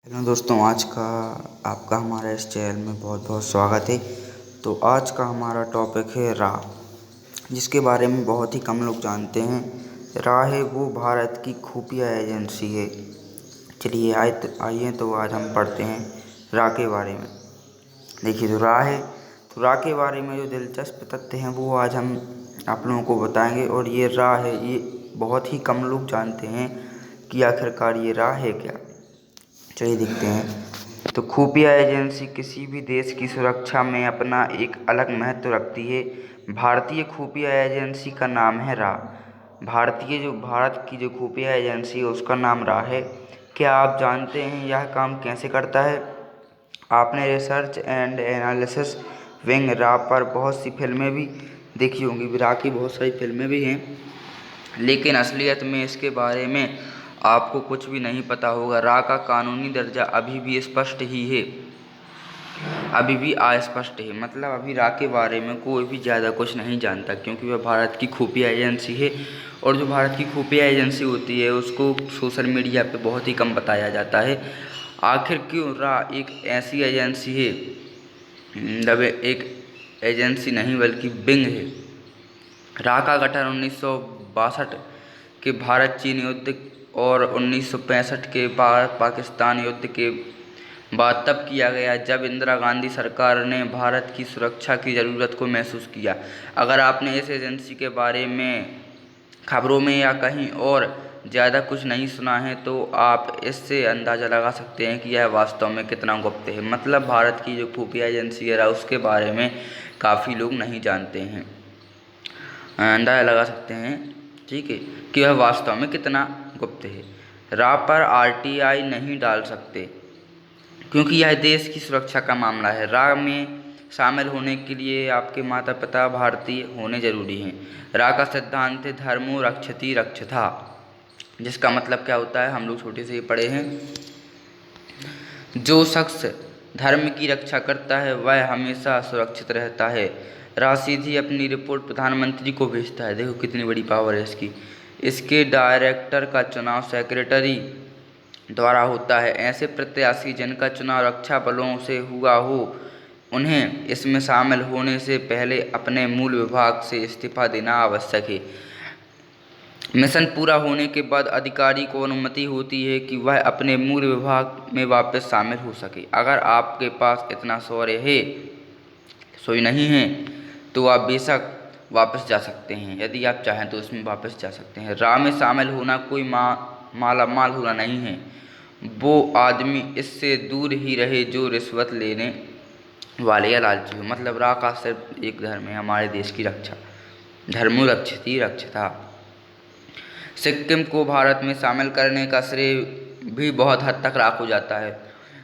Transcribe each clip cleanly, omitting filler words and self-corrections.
Hello दोस्तों, आज का आपका हमारे इस चैनल में बहुत बहुत स्वागत है। तो आज का हमारा टॉपिक है रा, जिसके बारे में बहुत ही कम लोग जानते हैं। रा है वो भारत की खुफिया एजेंसी है। चलिए आइए तो आज हम पढ़ते हैं रा के बारे में। देखिए, जो रा है तो रा के बारे में जो दिलचस्प तथ्य हैं वो आज हम आप लोगों को बताएंगे। और ये रा है, ये बहुत ही कम लोग जानते हैं कि आखिरकार ये रा है क्या। चलिए देखते हैं। तो खुफिया एजेंसी किसी भी देश की सुरक्षा में अपना एक अलग महत्व रखती है। भारतीय खुफिया एजेंसी का नाम है रा। भारत की जो खुफिया एजेंसी है उसका नाम रा है। क्या आप जानते हैं यह काम कैसे करता है? आपने रिसर्च एंड एनालिसिस विंग रा पर बहुत सी फिल्में भी देखी होंगी। रा की बहुत सारी फिल्में भी हैं, लेकिन असलियत में इसके बारे में आपको कुछ भी नहीं पता होगा। रा का कानूनी दर्जा अभी भी स्पष्ट ही है, अभी भी अस्पष्ट है। मतलब अभी रा के बारे में कोई भी ज़्यादा कुछ नहीं जानता, क्योंकि वह भारत की खुफिया एजेंसी है। और जो भारत की खुफिया एजेंसी होती है उसको सोशल मीडिया पे बहुत ही कम बताया जाता है। आखिर क्यों रा एक ऐसी एजेंसी है, मतलब एक एजेंसी नहीं बल्कि विंग है। रा का गठन 1962 के भारत चीन युद्ध और 1965 के भारत पाकिस्तान युद्ध के बाद तब किया गया, जब इंदिरा गांधी सरकार ने भारत की सुरक्षा की ज़रूरत को महसूस किया। अगर आपने इस एजेंसी के बारे में खबरों में या कहीं और ज़्यादा कुछ नहीं सुना है, तो आप इससे अंदाज़ा लगा सकते हैं कि यह वास्तव में कितना गुप्त है। मतलब भारत की जो खुफिया एजेंसी है उसके बारे में काफ़ी लोग नहीं जानते हैं। अंदाज़ा लगा सकते हैं, ठीक है, कि वह वास्तव में कितना गुप्त है। रा पर आरटीआई नहीं डाल सकते, क्योंकि यह देश की सुरक्षा का मामला है। रा में शामिल होने के लिए आपके माता पिता भारतीय होने जरूरी हैं। रा का सिद्धांत है धर्मो रक्षति रक्षथा, जिसका मतलब क्या होता है, हम लोग छोटे से ही पढ़े हैं। जो शख्स धर्म की रक्षा करता है वह हमेशा सुरक्षित रहता है। रा सीधी अपनी रिपोर्ट प्रधानमंत्री को भेजता है। देखो कितनी बड़ी पावर है इसकी। इसके डायरेक्टर का चुनाव सेक्रेटरी द्वारा होता है। ऐसे प्रत्याशी जिनका चुनाव रक्षा बलों से हुआ हो, उन्हें इसमें शामिल होने से पहले अपने मूल विभाग से इस्तीफा देना आवश्यक है। मिशन पूरा होने के बाद अधिकारी को अनुमति होती है कि वह अपने मूल विभाग में वापस शामिल हो सके। अगर आपके पास इतना शौर्य है, सोई नहीं है, तो आप बेशक वापस जा सकते हैं। यदि आप चाहें तो इसमें वापस जा सकते हैं। रा में शामिल होना कोई माला माल होना नहीं है। वो आदमी इससे दूर ही रहे जो रिश्वत लेने वाले या लालची हो। मतलब रा का सिर्फ एक धर्म है, हमारे देश की रक्षा। धर्मो रक्षति रक्षता। सिक्किम को भारत में शामिल करने का श्रेय भी बहुत हद तक रा को जाता है।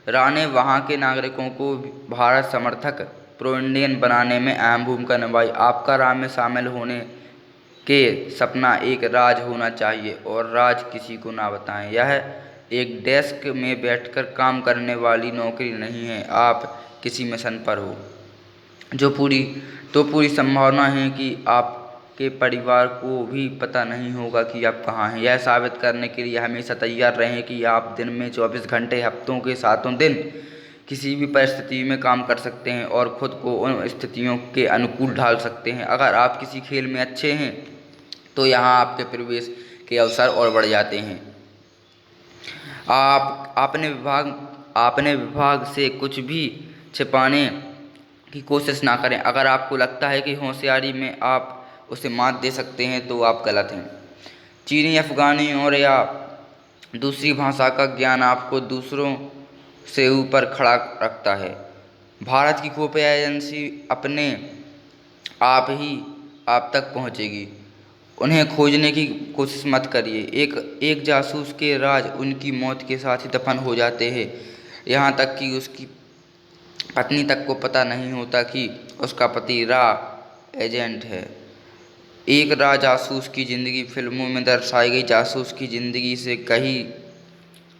रा ने वहाँ के नागरिकों को भारत समर्थक प्रो इंडियन बनाने में अहम भूमिका निभाई। आपका रा में शामिल होने के सपना एक राज होना चाहिए, और राज किसी को ना बताएं। यह एक डेस्क में बैठकर काम करने वाली नौकरी नहीं है। आप किसी मिशन पर हो, जो पूरी संभावना है कि आपके परिवार को भी पता नहीं होगा कि आप कहाँ हैं। यह साबित करने के लिए हमेशा तैयार रहें कि आप दिन में 24 घंटे, हफ्तों के 7 दिन किसी भी परिस्थिति में काम कर सकते हैं और खुद को उन स्थितियों के अनुकूल ढाल सकते हैं। अगर आप किसी खेल में अच्छे हैं तो यहाँ आपके प्रवेश के अवसर और बढ़ जाते हैं। आपने विभाग से कुछ भी छिपाने की कोशिश ना करें। अगर आपको लगता है कि होशियारी में आप उसे मात दे सकते हैं तो आप गलत हैं। चीनी, अफगानी और या दूसरी भाषा का ज्ञान आपको दूसरों से ऊपर खड़ा रखता है। भारत की खुफिया एजेंसी अपने आप ही आप तक पहुंचेगी। उन्हें खोजने की कोशिश मत करिए। एक जासूस के राज उनकी मौत के साथ ही दफन हो जाते हैं। यहाँ तक कि उसकी पत्नी तक को पता नहीं होता कि उसका पति रा एजेंट है। एक रा जासूस की ज़िंदगी फिल्मों में दर्शाई गई जासूस की ज़िंदगी से कहीं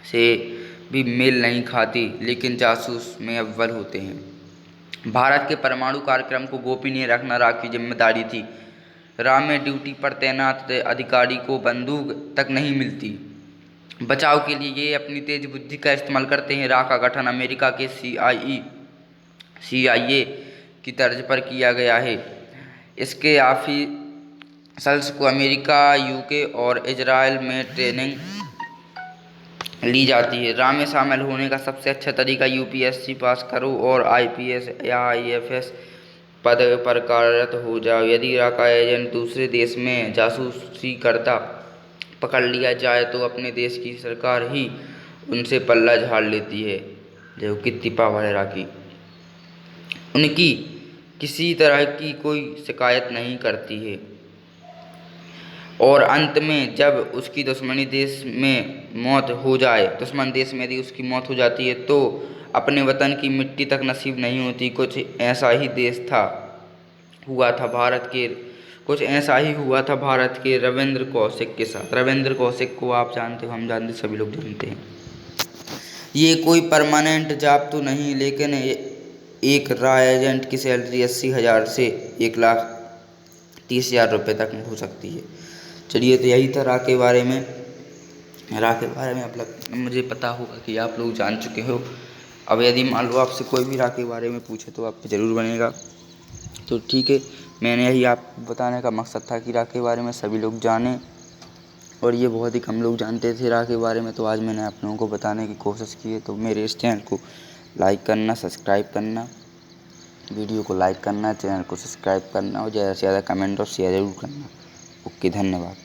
से भी मेल नहीं खाती, लेकिन जासूस में अव्वल होते हैं। भारत के परमाणु कार्यक्रम को गोपनीय रखना रा की जिम्मेदारी थी। रा में ड्यूटी पर तैनात अधिकारी को बंदूक तक नहीं मिलती। बचाव के लिए ये अपनी तेज बुद्धि का इस्तेमाल करते हैं। रा का गठन अमेरिका के CIA की तर्ज पर किया गया है। इसके ऑफिसर्स को अमेरिका, UK और इजराइल में ट्रेनिंग ली जाती है। रा में शामिल होने का सबसे अच्छा तरीका UPSC पास करो और IPS या IFS पद पर कार्यरत हो जाओ। यदि रा का एजेंट दूसरे देश में जासूसी करता पकड़ लिया जाए तो अपने देश की सरकार ही उनसे पल्ला झाड़ लेती है। देखो कितनी पावर है रा की। उनकी किसी तरह की कोई शिकायत नहीं करती है और अंत में जब उसकी दुश्मन देश में यदि उसकी मौत हो जाती है तो अपने वतन की मिट्टी तक नसीब नहीं होती। कुछ ऐसा ही हुआ था भारत के रविंद्र कौशिक के साथ। रविंद्र कौशिक को आप जानते हो, हम जानते, सभी लोग जानते हैं। ये कोई परमानेंट जॉब तो नहीं, लेकिन एक रा एजेंट की सैलरी 80,000 से 1,30,000 रुपये तक हो सकती है। चलिए, तो यही था रा के बारे में। मुझे पता होगा कि आप लोग जान चुके हो। अब यदि मान लो आपसे कोई भी रा के बारे में पूछे तो आप पे ज़रूर बनेगा। तो ठीक है, मैंने यही आपको बताने का मकसद था कि रा के बारे में सभी लोग जानें, और ये बहुत ही कम लोग जानते थे रा के बारे में। तो आज मैंने आप लोगों को बताने की कोशिश की है। तो मेरे इस चैनल को लाइक करना, सब्सक्राइब करना, वीडियो को लाइक करना, चैनल को सब्सक्राइब करना और ज़्यादा से ज़्यादा कमेंट और शेयर ज़रूर करना। ओके, धन्यवाद।